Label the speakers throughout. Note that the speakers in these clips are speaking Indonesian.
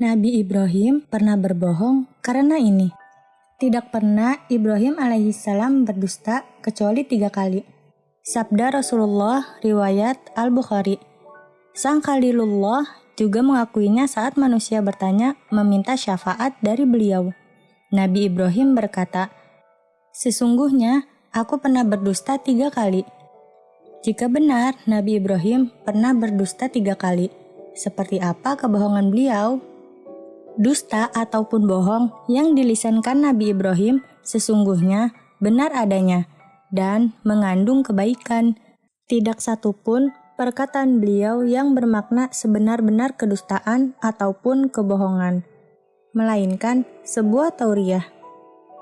Speaker 1: Nabi Ibrahim pernah berbohong karena ini. Tidak pernah Ibrahim alaihissalam berdusta kecuali 3 kali. Sabda Rasulullah riwayat Al-Bukhari. Sang Khalilullah juga mengakuinya saat manusia bertanya meminta syafaat dari beliau. Nabi Ibrahim berkata, "Sesungguhnya aku pernah berdusta 3 kali." Jika benar Nabi Ibrahim pernah berdusta 3 kali, seperti apa kebohongan beliau? Dusta ataupun bohong yang dilisankan Nabi Ibrahim sesungguhnya benar adanya dan mengandung kebaikan. Tidak satupun perkataan beliau yang bermakna sebenar-benar kedustaan ataupun kebohongan, melainkan sebuah tauriah.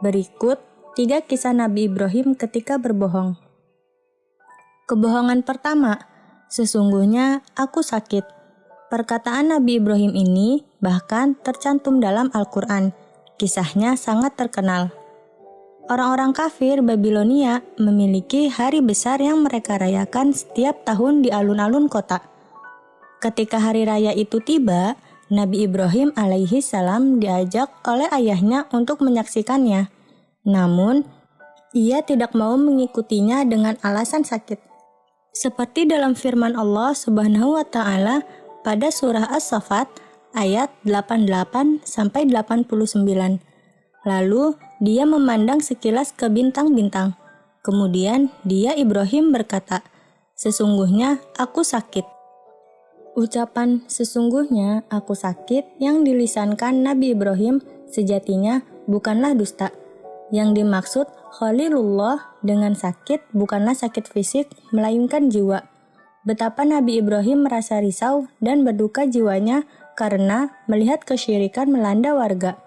Speaker 1: Berikut 3 kisah Nabi Ibrahim ketika berbohong. Kebohongan pertama, sesungguhnya aku sakit. Perkataan Nabi Ibrahim ini bahkan tercantum dalam Al-Quran. Kisahnya sangat terkenal. Orang-orang kafir Babilonia memiliki hari besar yang mereka rayakan setiap tahun di alun-alun kota. Ketika hari raya itu tiba, Nabi Ibrahim alaihi salam diajak oleh ayahnya untuk menyaksikannya. Namun, ia tidak mau mengikutinya dengan alasan sakit. Seperti dalam firman Allah Subhanahu wa taala pada surah As-Saffat ayat 88-89. Lalu dia memandang sekilas ke bintang-bintang. Kemudian dia Ibrahim berkata, "Sesungguhnya aku sakit." Ucapan "sesungguhnya aku sakit" yang dilisankan Nabi Ibrahim sejatinya bukanlah dusta. Yang dimaksud Khalilullah dengan sakit bukanlah sakit fisik, melainkan jiwa. Betapa Nabi Ibrahim merasa risau dan berduka jiwanya karena melihat kesyirikan melanda warga.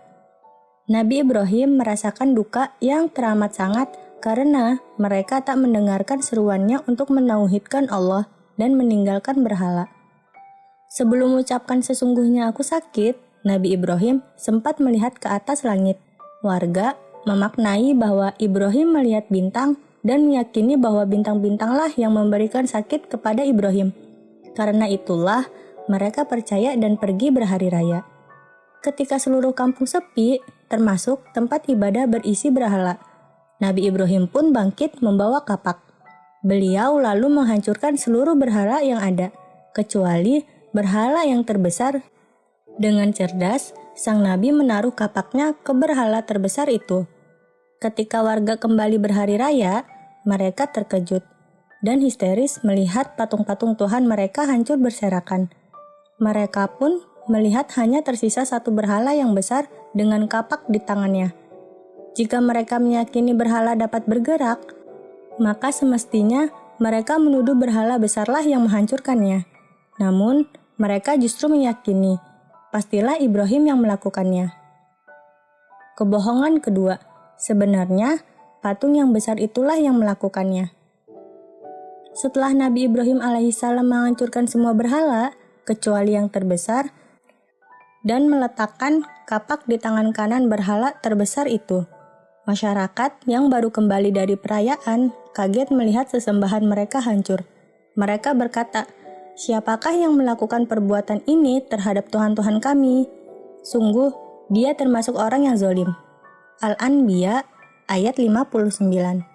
Speaker 1: Nabi Ibrahim merasakan duka yang teramat sangat karena mereka tak mendengarkan seruannya untuk menauhidkan Allah dan meninggalkan berhala. Sebelum mengucapkan sesungguhnya aku sakit, Nabi Ibrahim sempat melihat ke atas langit. Warga memaknai bahwa Ibrahim melihat bintang dan meyakini bahwa bintang-bintanglah yang memberikan sakit kepada Ibrahim. Karena itulah mereka percaya dan pergi berhari raya. Ketika seluruh kampung sepi, termasuk tempat ibadah berisi berhala, Nabi Ibrahim pun bangkit membawa kapak. Beliau lalu menghancurkan seluruh berhala yang ada, kecuali berhala yang terbesar. Dengan cerdas, sang Nabi menaruh kapaknya ke berhala terbesar itu. Ketika warga kembali berhari raya, mereka terkejut dan histeris melihat patung-patung Tuhan mereka hancur berserakan. Mereka pun melihat hanya tersisa satu berhala yang besar dengan kapak di tangannya. Jika mereka meyakini berhala dapat bergerak, maka semestinya mereka menuduh berhala besarlah yang menghancurkannya. Namun, mereka justru meyakini pastilah Ibrahim yang melakukannya. Kebohongan kedua, sebenarnya patung yang besar itulah yang melakukannya. Setelah Nabi Ibrahim alaihissalam menghancurkan semua berhala, kecuali yang terbesar, dan meletakkan kapak di tangan kanan berhala terbesar itu, masyarakat yang baru kembali dari perayaan kaget melihat sesembahan mereka hancur. Mereka berkata, "Siapakah yang melakukan perbuatan ini terhadap Tuhan-Tuhan kami? Sungguh, dia termasuk orang yang zalim." Al-Anbiya ayat 59.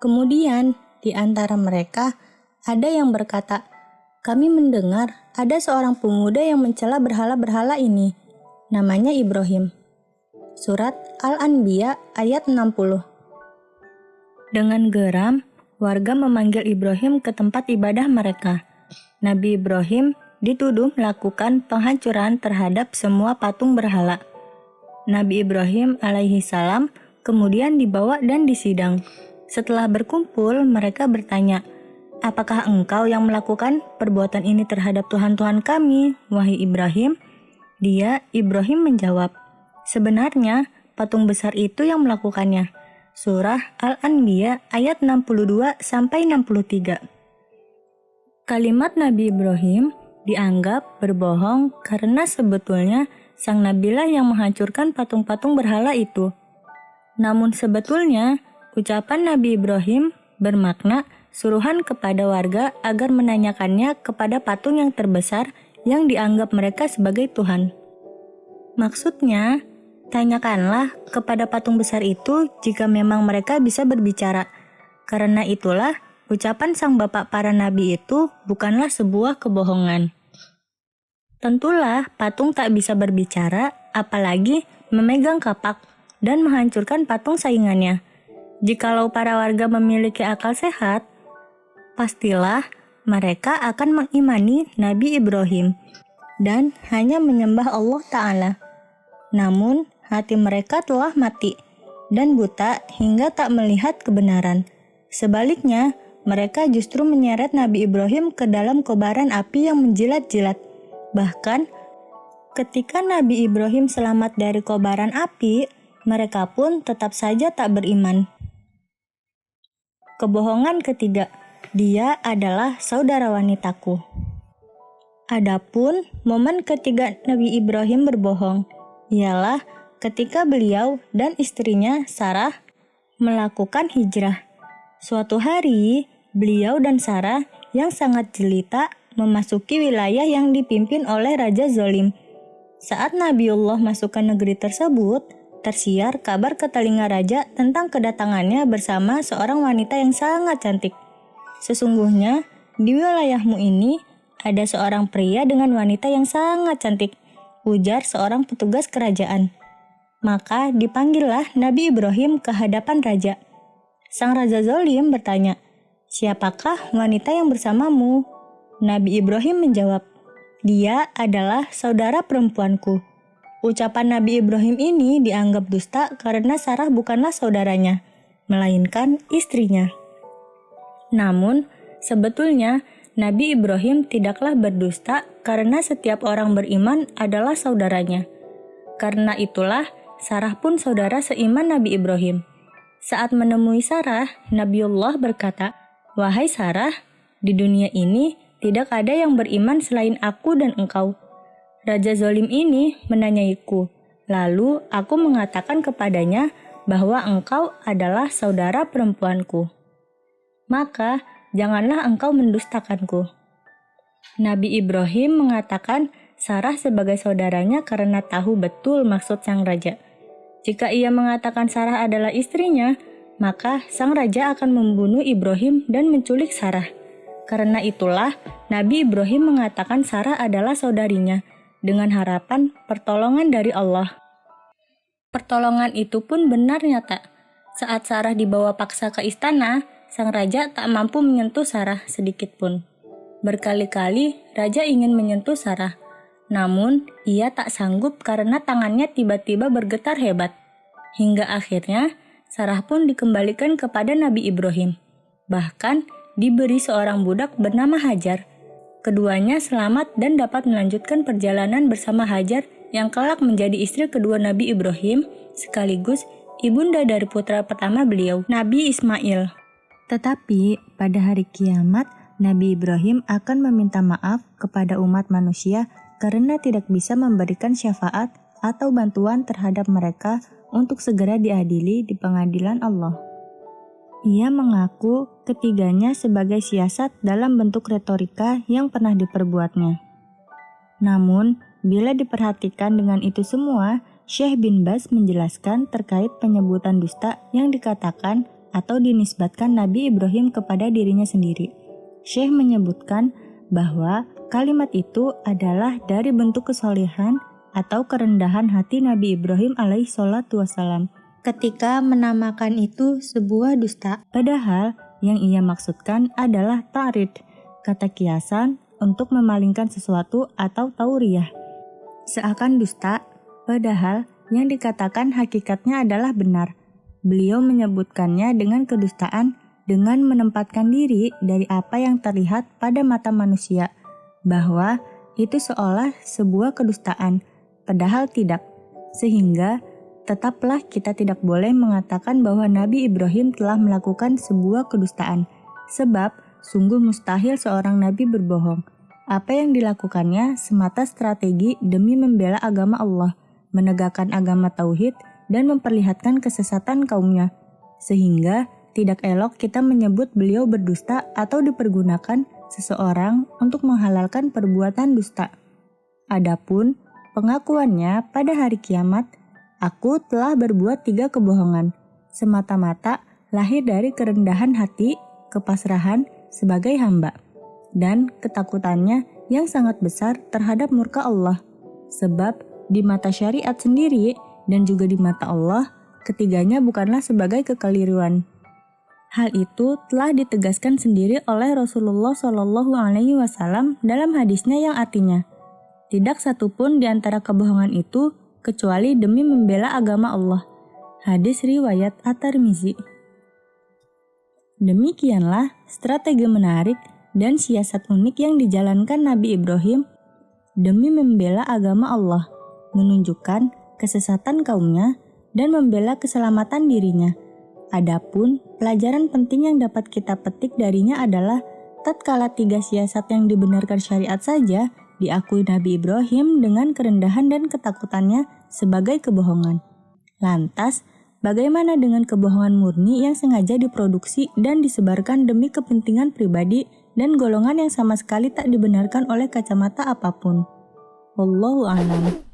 Speaker 1: Kemudian di antara mereka ada yang berkata, "Kami mendengar ada seorang pemuda yang mencela berhala-berhala ini. Namanya Ibrahim." Surat Al-Anbiya ayat 60. Dengan geram, warga memanggil Ibrahim ke tempat ibadah mereka. Nabi Ibrahim dituduh melakukan penghancuran terhadap semua patung berhala. Nabi Ibrahim alaihi salam kemudian dibawa dan disidang. Setelah berkumpul, mereka bertanya, "Apakah engkau yang melakukan perbuatan ini terhadap Tuhan-Tuhan kami, wahai Ibrahim?" Dia, Ibrahim menjawab, "Sebenarnya patung besar itu yang melakukannya." Surah Al-Anbiya ayat 62-63. Kalimat Nabi Ibrahim dianggap berbohong karena sebetulnya sang nabilah yang menghancurkan patung-patung berhala itu. Namun sebetulnya, ucapan Nabi Ibrahim bermakna suruhan kepada warga agar menanyakannya kepada patung yang terbesar yang dianggap mereka sebagai Tuhan. Maksudnya, tanyakanlah kepada patung besar itu jika memang mereka bisa berbicara. Karena itulah, ucapan sang bapak para nabi itu bukanlah sebuah kebohongan. Tentulah patung tak bisa berbicara, apalagi memegang kapak dan menghancurkan patung saingannya. Jikalau para warga memiliki akal sehat, pastilah mereka akan mengimani Nabi Ibrahim dan hanya menyembah Allah Ta'ala. Namun, hati mereka telah mati dan buta hingga tak melihat kebenaran. Sebaliknya, mereka justru menyeret Nabi Ibrahim ke dalam kobaran api yang menjilat-jilat. Bahkan, ketika Nabi Ibrahim selamat dari kobaran api, mereka pun tetap saja tak beriman. Kebohongan ketiga, dia adalah saudara wanitaku. Adapun momen ketiga Nabi Ibrahim berbohong, ialah ketika beliau dan istrinya Sarah melakukan hijrah. Suatu hari, beliau dan Sarah yang sangat jelita memasuki wilayah yang dipimpin oleh Raja Zolim. Saat Nabiullah masuk ke negeri tersebut, tersiar kabar ke telinga raja tentang kedatangannya bersama seorang wanita yang sangat cantik. Sesungguhnya, di wilayahmu ini ada seorang pria dengan wanita yang sangat cantik, ujar seorang petugas kerajaan. Maka dipanggillah Nabi Ibrahim ke hadapan raja. Sang Raja Zolim bertanya, "Siapakah wanita yang bersamamu?" Nabi Ibrahim menjawab, "Dia adalah saudara perempuanku." Ucapan Nabi Ibrahim ini dianggap dusta karena Sarah bukanlah saudaranya, melainkan istrinya. Namun, sebetulnya Nabi Ibrahim tidaklah berdusta karena setiap orang beriman adalah saudaranya. Karena itulah, Sarah pun saudara seiman Nabi Ibrahim. Saat menemui Sarah, Nabiullah berkata, "Wahai Sarah, di dunia ini tidak ada yang beriman selain aku dan engkau." Raja Zolim ini menanyaiku, lalu aku mengatakan kepadanya bahwa engkau adalah saudara perempuanku. Maka janganlah engkau mendustakanku. Nabi Ibrahim mengatakan Sarah sebagai saudaranya karena tahu betul maksud sang raja. Jika ia mengatakan Sarah adalah istrinya, maka sang raja akan membunuh Ibrahim dan menculik Sarah. Karena itulah Nabi Ibrahim mengatakan Sarah adalah saudarinya, dengan harapan pertolongan dari Allah. Pertolongan itu pun benar nyata. Saat Sarah dibawa paksa ke istana, sang raja tak mampu menyentuh Sarah sedikit pun. Berkali-kali raja ingin menyentuh Sarah, namun ia tak sanggup karena tangannya tiba-tiba bergetar hebat. Hingga akhirnya Sarah pun dikembalikan kepada Nabi Ibrahim. Bahkan diberi seorang budak bernama Hajar. Keduanya selamat dan dapat melanjutkan perjalanan bersama Hajar yang kelak menjadi istri kedua Nabi Ibrahim, sekaligus ibunda dari putra pertama beliau, Nabi Ismail. Tetapi pada hari kiamat, Nabi Ibrahim akan meminta maaf kepada umat manusia karena tidak bisa memberikan syafaat atau bantuan terhadap mereka untuk segera diadili di pengadilan Allah. Ia mengaku ketiganya sebagai siasat dalam bentuk retorika yang pernah diperbuatnya. Namun, bila diperhatikan dengan itu semua, Syekh bin Baz menjelaskan terkait penyebutan dusta yang dikatakan atau dinisbatkan Nabi Ibrahim kepada dirinya sendiri. Syekh menyebutkan bahwa kalimat itu adalah dari bentuk kesolehan atau kerendahan hati Nabi Ibrahim alaihi salatu wassalam ketika menamakan itu sebuah dusta, padahal yang ia maksudkan adalah ta'rid, kata kiasan untuk memalingkan sesuatu atau tauriyah. Seakan dusta, padahal yang dikatakan hakikatnya adalah benar. Beliau menyebutkannya dengan kedustaan dengan menempatkan diri dari apa yang terlihat pada mata manusia, bahwa itu seolah sebuah kedustaan, padahal tidak. Sehingga tetaplah kita tidak boleh mengatakan bahwa Nabi Ibrahim telah melakukan sebuah kedustaan, sebab sungguh mustahil seorang nabi berbohong. Apa yang dilakukannya semata strategi demi membela agama Allah, menegakkan agama tauhid, dan memperlihatkan kesesatan kaumnya. Sehingga tidak elok kita menyebut beliau berdusta atau dipergunakan seseorang untuk menghalalkan perbuatan dusta. Adapun
Speaker 2: pengakuannya pada hari kiamat, aku telah berbuat 3 kebohongan, semata-mata lahir dari kerendahan hati, kepasrahan sebagai hamba, dan ketakutannya yang sangat besar terhadap murka Allah. Sebab di mata syariat sendiri dan juga di mata Allah, ketiganya bukanlah sebagai kekeliruan. Hal itu telah ditegaskan sendiri oleh Rasulullah SAW dalam hadisnya yang artinya, tidak satupun di antara kebohongan itu kecuali demi membela agama Allah. Hadis riwayat At-Tirmizi. Demikianlah strategi menarik dan siasat unik yang dijalankan Nabi Ibrahim demi membela agama Allah, menunjukkan kesesatan kaumnya dan membela keselamatan dirinya. Adapun pelajaran penting yang dapat kita petik darinya adalah tatkala 3 siasat yang dibenarkan syariat saja diakui Nabi Ibrahim dengan kerendahan dan ketakutannya sebagai kebohongan. Lantas, bagaimana dengan kebohongan murni yang sengaja diproduksi dan disebarkan demi kepentingan pribadi dan golongan yang sama sekali tak dibenarkan oleh kacamata apapun? Wallahu a'lam.